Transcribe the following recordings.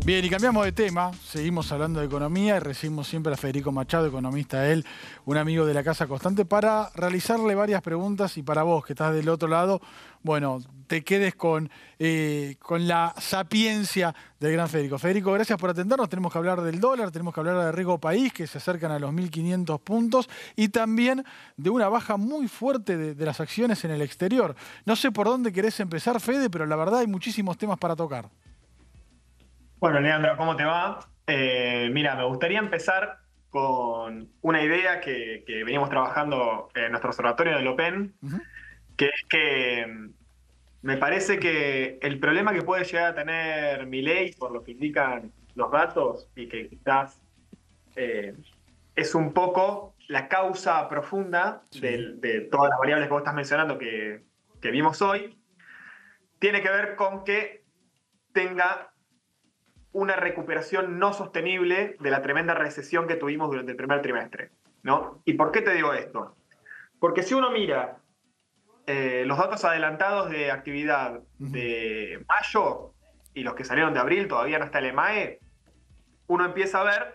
Bien, y cambiamos de tema, seguimos hablando de economía y recibimos siempre a Federico Machado, economista él, un amigo de la Casa Constante, para realizarle varias preguntas y para vos que estás del otro lado, bueno, te quedes con la sapiencia del gran Federico. Federico, gracias por atendernos, tenemos que hablar del dólar, tenemos que hablar de riesgo país, que se acercan a los 1.500 puntos, y también de una baja muy fuerte de las acciones en el exterior. No sé por dónde querés empezar, Fede, pero la verdad hay muchísimos temas para tocar. Bueno, Leandro, ¿cómo te va? Mira, me gustaría empezar con una idea que venimos trabajando en nuestro observatorio del Open, Ujú. que es que me parece que el problema que puede llegar a tener Milei, por lo que indican los datos, y que quizás eh, es un poco la causa profunda Sí. de todas las variables que vos estás mencionando que vimos hoy, tiene que ver con que tenga una recuperación no sostenible de la tremenda recesión que tuvimos durante el primer trimestre, ¿no? ¿Y por qué te digo esto? Porque si uno mira los datos adelantados de actividad Ujú. de mayo y los que salieron de abril, todavía no está el EMAE, uno empieza a ver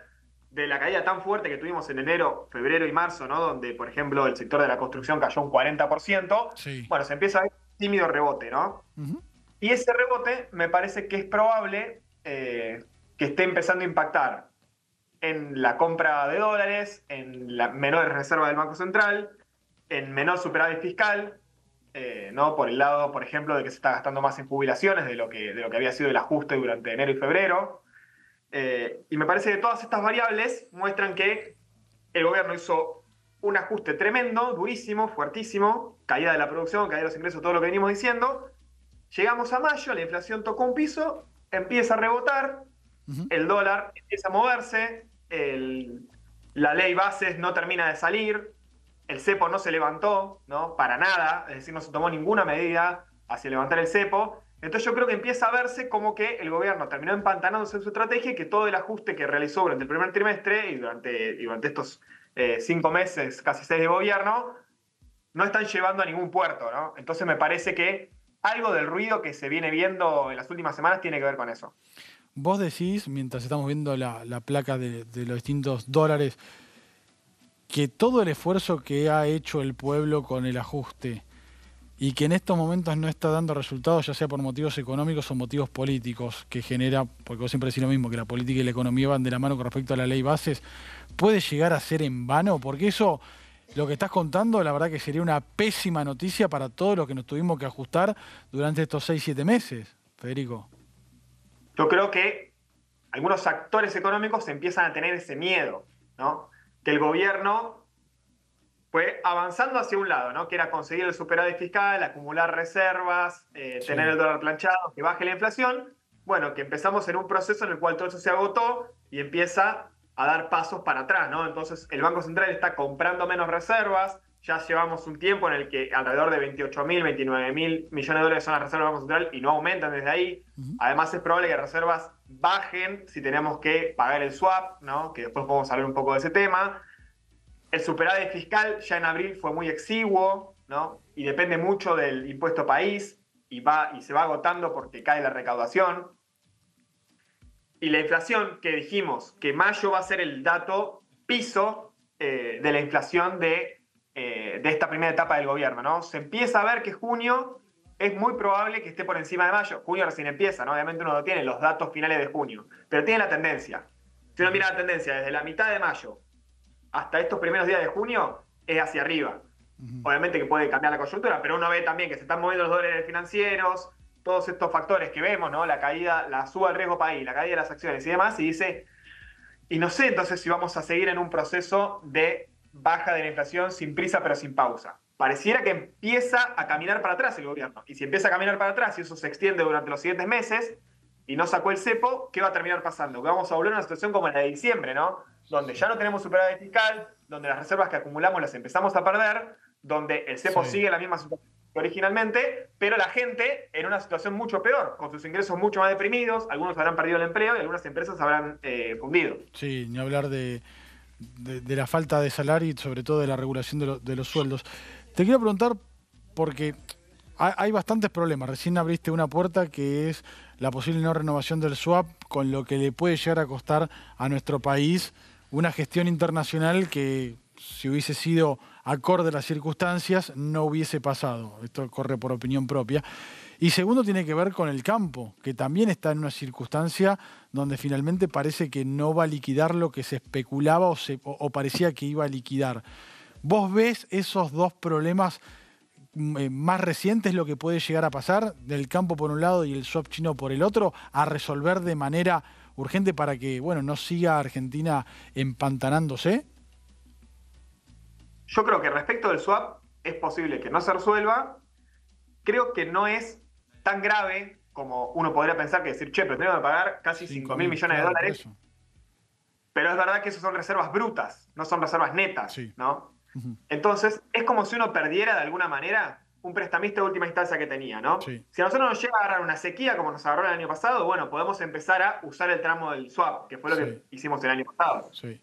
de la caída tan fuerte que tuvimos en enero, febrero y marzo, ¿no? Donde, por ejemplo, el sector de la construcción cayó un 40%, Sí. bueno, se empieza a ver un tímido rebote, ¿no? Ujú. Y ese rebote me parece que es probable que esté empezando a impactar en la compra de dólares, en la menor reserva del Banco Central, en menor superávit fiscal, ¿no? Por el lado, por ejemplo, de que se está gastando más en jubilaciones de lo que había sido el ajuste durante enero y febrero. Y me parece que todas estas variables muestran que el gobierno hizo un ajuste tremendo, durísimo, fuertísimo, caída de la producción, caída de los ingresos, todo lo que venimos diciendo. Llegamos a mayo, la inflación tocó un piso, empieza a rebotar, Ujú. el dólar empieza a moverse, la ley bases no termina de salir, el cepo no se levantó, ¿no? Para nada, es decir, no se tomó ninguna medida hacia levantar el cepo. Entonces yo creo que empieza a verse como que el gobierno terminó empantanándose en su estrategia y que todo el ajuste que realizó durante el primer trimestre y durante estos 5 meses, casi 6 de gobierno, no están llevando a ningún puerto, ¿no? Entonces me parece que algo del ruido que se viene viendo en las últimas semanas tiene que ver con eso. Vos decís, mientras estamos viendo la placa de los distintos dólares, que todo el esfuerzo que ha hecho el pueblo con el ajuste y que en estos momentos no está dando resultados, ya sea por motivos económicos o motivos políticos, que genera, porque vos siempre decís lo mismo, que la política y la economía van de la mano con respecto a la ley bases, puede llegar a ser en vano, porque eso, lo que estás contando, la verdad que sería una pésima noticia para todos los que nos tuvimos que ajustar durante estos 6, 7 meses, Federico. Yo creo que algunos actores económicos empiezan a tener ese miedo, ¿no? Que el gobierno fue avanzando hacia un lado, ¿no? Que era conseguir el superávit fiscal, acumular reservas, tener Sí. el dólar planchado, que baje la inflación. Bueno, que empezamos en un proceso en el cual todo eso se agotó y empieza a dar pasos para atrás, ¿no? Entonces el Banco Central está comprando menos reservas, ya llevamos un tiempo en el que alrededor de 28.000, 29.000 millones de dólares son las reservas del Banco Central y no aumentan desde ahí. Ujú. Además es probable que reservas bajen si tenemos que pagar el swap, ¿no? Que después podemos hablar un poco de ese tema. El superávit fiscal ya en abril fue muy exiguo, ¿no? Y depende mucho del impuesto país y se va agotando porque cae la recaudación. Y la inflación, que dijimos que mayo va a ser el dato piso de la inflación de esta primera etapa del gobierno, ¿no? Se empieza a ver que junio es muy probable que esté por encima de mayo. Junio recién empieza, ¿no? Obviamente uno no tiene los datos finales de junio, pero tiene la tendencia. Si uno Ujú. mira la tendencia desde la mitad de mayo hasta estos primeros días de junio, es hacia arriba. Ujú. Obviamente que puede cambiar la coyuntura, pero uno ve también que se están moviendo los dólares financieros, todos estos factores que vemos, ¿no? La caída, la suba del riesgo país, la caída de las acciones y demás, y dice, y no sé entonces si vamos a seguir en un proceso de baja de la inflación sin prisa pero sin pausa. Pareciera que empieza a caminar para atrás el gobierno. Y si empieza a caminar para atrás y eso se extiende durante los siguientes meses y no sacó el cepo, ¿qué va a terminar pasando? Que vamos a volver a una situación como la de diciembre, ¿no? Donde ya no tenemos superávit fiscal, donde las reservas que acumulamos las empezamos a perder, donde el cepo Sí. sigue en la misma situación que originalmente, pero la gente en una situación mucho peor, con sus ingresos mucho más deprimidos, algunos habrán perdido el empleo y algunas empresas habrán fundido. Sí, ni hablar de la falta de salario y sobre todo de la regulación de los sueldos. Te quiero preguntar, porque hay bastantes problemas. Recién abriste una puerta que es la posible no renovación del swap, con lo que le puede llegar a costar a nuestro país una gestión internacional que, si hubiese sido acorde a las circunstancias, no hubiese pasado. Esto corre por opinión propia. Y segundo, tiene que ver con el campo, que también está en una circunstancia donde finalmente parece que no va a liquidar lo que se especulaba o parecía que iba a liquidar. ¿Vos ves esos dos problemas más recientes, lo que puede llegar a pasar, del campo por un lado y el swap chino por el otro, a resolver de manera urgente para que, bueno, no siga Argentina empantanándose? Yo creo que respecto del swap es posible que no se resuelva. Creo que no es tan grave como uno podría pensar, que decir, che, pero tenemos que pagar casi 5.000 millones de dólares. Pero es verdad que eso son reservas brutas, no son reservas netas, sí, ¿no? Entonces, es como si uno perdiera de alguna manera un prestamista de última instancia que tenía, ¿no? Sí. Si a nosotros nos llega a agarrar una sequía como nos agarró el año pasado, bueno, podemos empezar a usar el tramo del swap, que fue lo que hicimos el año pasado. Sí.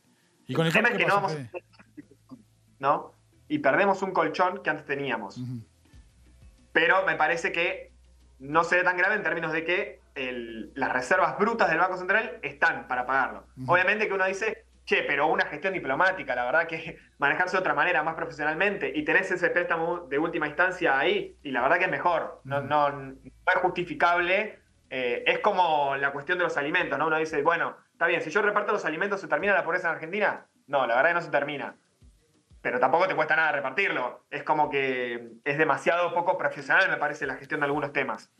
¿Y con el tema campo es que no vamos a... ¿no? Y perdemos un colchón que antes teníamos. Pero me parece que no se ve tan grave en términos de que las reservas brutas del Banco Central están para pagarlo. Obviamente que uno dice, che, pero una gestión diplomática, la verdad que manejarse de otra manera, más profesionalmente, y tenés ese préstamo de última instancia ahí, y la verdad que es mejor. No es justificable. Es como la cuestión de los alimentos, ¿no? Uno dice, bueno, está bien, si yo reparto los alimentos, ¿se termina la pobreza en Argentina? No, la verdad que no se termina. Pero tampoco te cuesta nada repartirlo. Es como que es demasiado poco profesional, me parece, la gestión de algunos temas.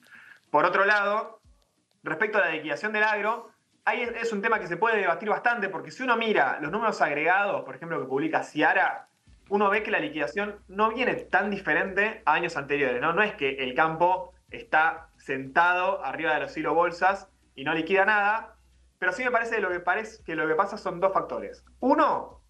Por otro lado, respecto a la liquidación del agro, ahí es un tema que se puede debatir bastante, porque si uno mira los números agregados, por ejemplo, que publica Ciara, uno ve que la liquidación no viene tan diferente a años anteriores, ¿no? No es que el campo está sentado arriba de los hilo bolsas y no liquida nada, pero sí me parece que lo que pasa son dos factores. Uno,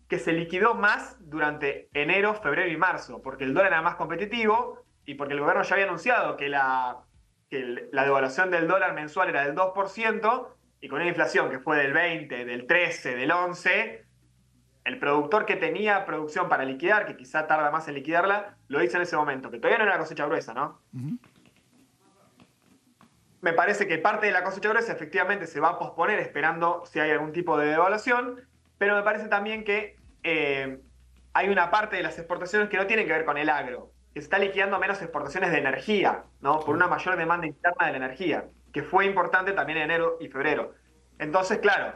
que se liquidó más durante enero, febrero y marzo, porque el dólar era más competitivo y porque el gobierno ya había anunciado que la devaluación del dólar mensual era del 2%, y con una inflación que fue del 20, del 13, del 11, el productor que tenía producción para liquidar, que quizá tarda más en liquidarla, lo hizo en ese momento, que todavía no era una cosecha gruesa, ¿no? Me parece que parte de la cosecha gruesa efectivamente se va a posponer esperando si hay algún tipo de devaluación, pero me parece también que hay una parte de las exportaciones que no tienen que ver con el agro, que se está liquidando menos exportaciones de energía, ¿no? Por una mayor demanda interna de la energía, que fue importante también en enero y febrero. Entonces, claro,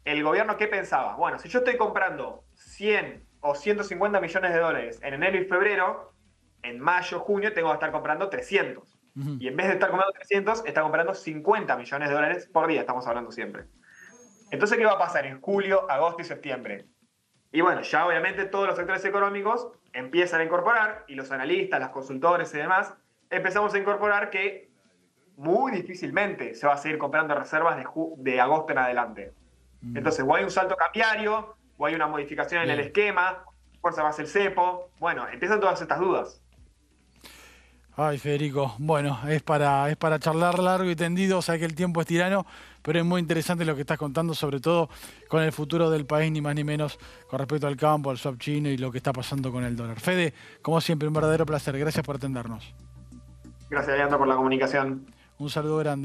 ¿el gobierno qué pensaba? Bueno, si yo estoy comprando 100 o 150 millones de dólares en enero y febrero, en mayo, junio tengo que estar comprando 300. Y en vez de estar comprando 300, está comprando 50 millones de dólares por día, estamos hablando siempre. Entonces, ¿qué va a pasar en julio, agosto y septiembre? Y bueno, ya obviamente todos los sectores económicos empiezan a incorporar, y los analistas, los consultores y demás, empezamos a incorporar que muy difícilmente se va a seguir comprando reservas de agosto en adelante. Entonces, o hay un salto cambiario, o hay una modificación en el esquema, fuerza más el cepo. Bueno, empiezan todas estas dudas. Ay, Federico, bueno, es para charlar largo y tendido, o sea que el tiempo es tirano, pero es muy interesante lo que estás contando, sobre todo con el futuro del país, ni más ni menos, con respecto al campo, al swap chino y lo que está pasando con el dólar. Fede, como siempre, un verdadero placer. Gracias por atendernos. Gracias, Leandro, por la comunicación. Un saludo grande.